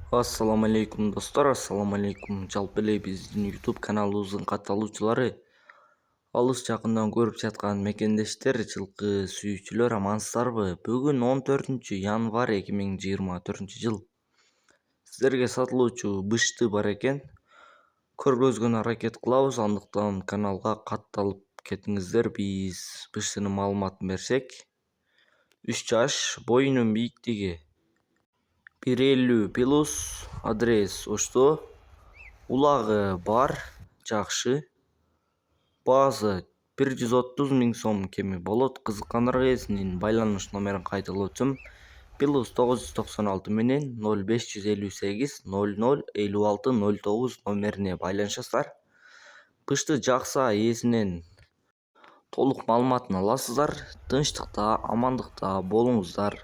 Assalamu алейкум достор, ассаламу алейкум. Жалпы эле биздин YouTube каналыбыздын катталуучулары, алыс жакындан көрүп жаткан мекендештер, жылкы сүйүүчүлөр амансыздарбы? Бүгүн 14 январь 2024 жыл. Сиздерге сатылуучу бышты бар экен. Көргөзгөнгө аракет кылабыз, андыктан каналга катталып кетиңиздер. Биз быштынын маалыматын берсек, 3 жаш, боюнун бийиктиги 1,50 плюс, адрес Ошто, улагы бар, жакшы. Баасы 130 000 сом кеми болот. Кызыккандарга ээсинин байланыш номерин кайталап өтсөм, +996 менен 0558 00 56 09 номерине байланышасыздар. Бышты жакса ээсинен толук маалыматын аласыздар. Тынчтыкта, амандыкта болуңуздар.